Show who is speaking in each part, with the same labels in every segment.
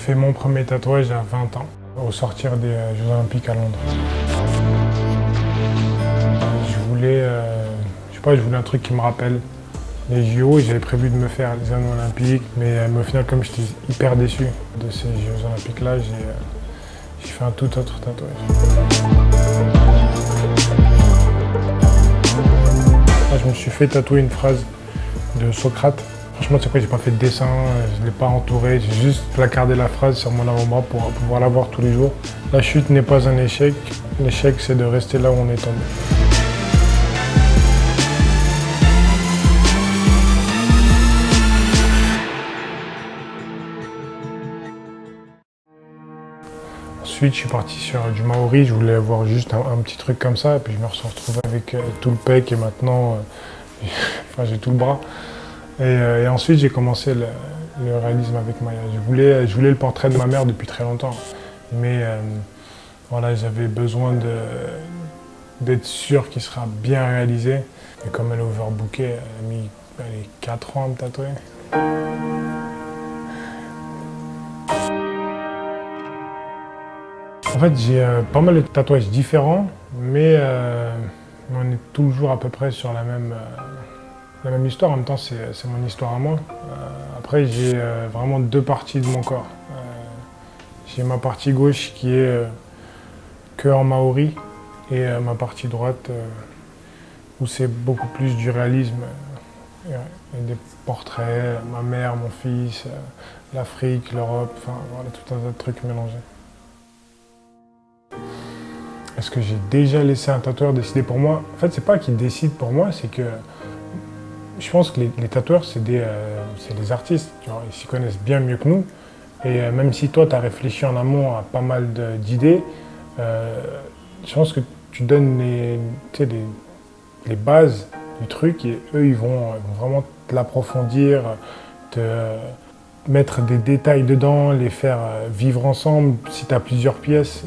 Speaker 1: fait mon premier tatouage à 20 ans, au sortir des Jeux Olympiques à Londres. Je voulais un truc qui me rappelle les JO. J'avais prévu de me faire les Anneaux Olympiques, mais au final, comme j'étais hyper déçu de ces Jeux Olympiques-là, j'ai fait un tout autre tatouage. Là, je me suis fait tatouer une phrase de Socrate. Franchement, c'est quoi, j'ai pas fait de dessin, je ne l'ai pas entouré, j'ai juste placardé la phrase sur mon avant-bras pour pouvoir la voir tous les jours. La chute n'est pas un échec, l'échec c'est de rester là où on est tombé. Ensuite, je suis parti sur du Maori, je voulais avoir juste un petit truc comme ça, et puis je me suis retrouvé avec tout le pec et maintenant j'ai tout le bras. Et ensuite, j'ai commencé le réalisme avec Maya. Je voulais le portrait de ma mère depuis très longtemps, mais voilà, j'avais besoin d'être sûr qu'il sera bien réalisé. Et comme elle est overbookée, elle a mis 4 ans à me tatouer. En fait, j'ai pas mal de tatouages différents, mais on est toujours à peu près sur la même histoire. En même temps, c'est mon histoire à moi. Après, j'ai vraiment deux parties de mon corps. J'ai ma partie gauche qui est que en maori et ma partie droite où c'est beaucoup plus du réalisme. Et des portraits, ma mère, mon fils, l'Afrique, l'Europe, enfin voilà, tout un tas de trucs mélangés. Est-ce que j'ai déjà laissé un tatoueur décider pour moi? En fait, c'est pas qu'il décide pour moi, c'est que je pense que les tatoueurs, c'est des artistes, tu vois, ils s'y connaissent bien mieux que nous. Et même si toi, tu as réfléchi en amont à pas mal d'idées, je pense que tu donnes les bases du truc et eux, ils vont vraiment te l'approfondir, te mettre des détails dedans, les faire vivre ensemble si tu as plusieurs pièces.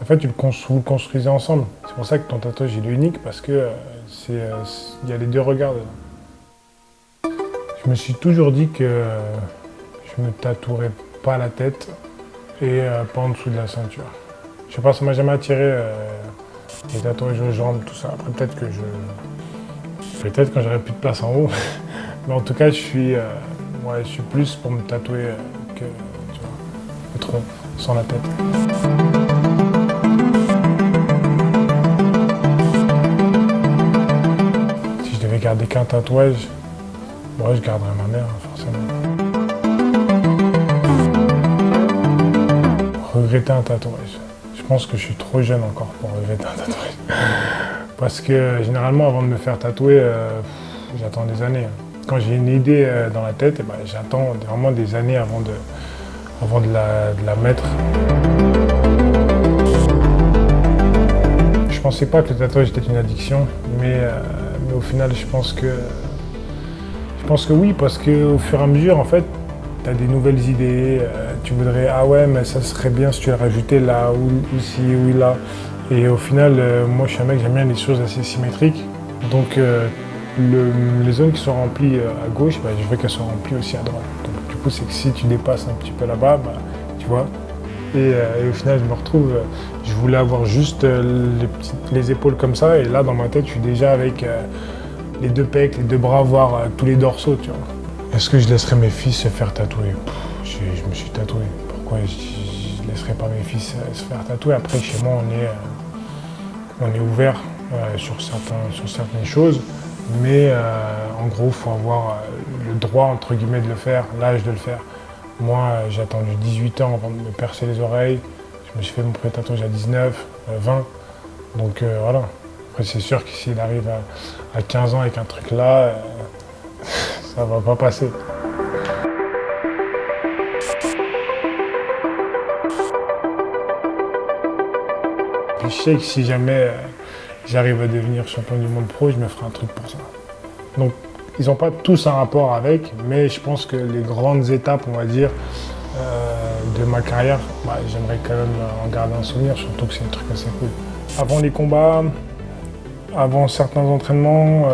Speaker 1: En fait, vous le construisez ensemble. C'est pour ça que ton tatouage il est unique, parce que y a les deux regards dedans. Je me suis toujours dit que je me tatouerais pas la tête et pas en dessous de la ceinture. Je sais pas, ça m'a jamais attiré les tatouages aux jambes, tout ça. Après, peut-être quand j'aurai plus de place en haut. Mais en tout cas, je suis plus pour me tatouer que le tronc, sans la tête. Si je devais garder qu'un tatouage, moi je garderais ma mère, forcément. Regretter un tatouage. Je pense que je suis trop jeune encore pour regretter un tatouage. Parce que généralement, avant de me faire tatouer, j'attends des années. Quand j'ai une idée dans la tête, j'attends vraiment des années avant de la mettre. Je pensais pas que le tatouage était une addiction, mais au final, je pense que oui, parce qu'au fur et à mesure, en fait, tu as des nouvelles idées, tu voudrais, ah ouais, mais ça serait bien si tu le rajoutais là, ou ici, ou là. Et au final, moi, je suis un mec, j'aime bien les choses assez symétriques. Donc, les zones qui sont remplies à gauche, je veux qu'elles soient remplies aussi à droite. Donc, du coup, c'est que si tu dépasses un petit peu là-bas, tu vois. Et au final, je me retrouve, je voulais avoir juste les épaules comme ça, et là, dans ma tête, je suis déjà avec les deux pecs, les deux bras, voire tous les dorsaux, tu vois. Est-ce que je laisserais mes fils se faire tatouer? Je me suis tatoué. Pourquoi je laisserais pas mes fils se faire tatouer? Après, chez moi, on est ouvert sur certaines choses, mais en gros, il faut avoir le droit, entre guillemets, de le faire, l'âge de le faire. Moi, j'ai attendu 18 ans avant de me percer les oreilles. Je me suis fait mon premier tatouage à 19, 20. Donc voilà. Après, c'est sûr que s'il arrive à 15 ans avec un truc là, ça va pas passer. Puis je sais que si jamais j'arrive à devenir champion du monde pro, je me ferai un truc pour ça. Donc, ils n'ont pas tous un rapport avec, mais je pense que les grandes étapes, on va dire, de ma carrière, j'aimerais quand même en garder un souvenir, surtout que c'est un truc assez cool. Avant les combats, avant certains entraînements,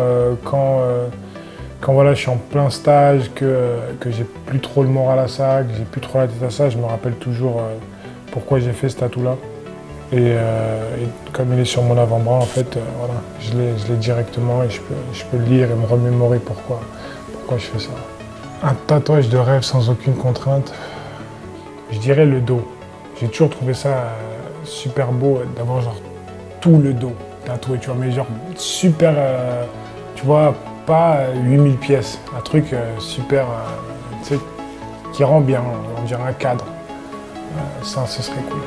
Speaker 1: quand quand voilà, je suis en plein stage, que j'ai plus trop le moral à ça, que j'ai plus trop la tête à ça, je me rappelle toujours pourquoi j'ai fait ce tatou-là. Et comme il est sur mon avant-bras, en fait, voilà, je l'ai directement et je peux le lire et me remémorer pourquoi je fais ça. Un tatouage de rêve sans aucune contrainte, je dirais le dos. J'ai toujours trouvé ça super beau d'avoir genre tout le dos tatoué, tu vois, mais genre super, tu vois, pas 8000 pièces, un truc super, tu sais, qui rend bien, on dirait un cadre. Ça, ce serait cool.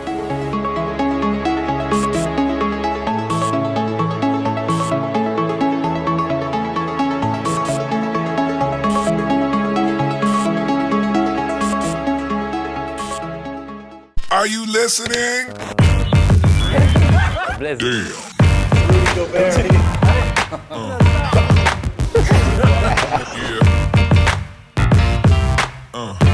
Speaker 2: Are you listening?
Speaker 3: Blaise.
Speaker 2: Damn. Yeah.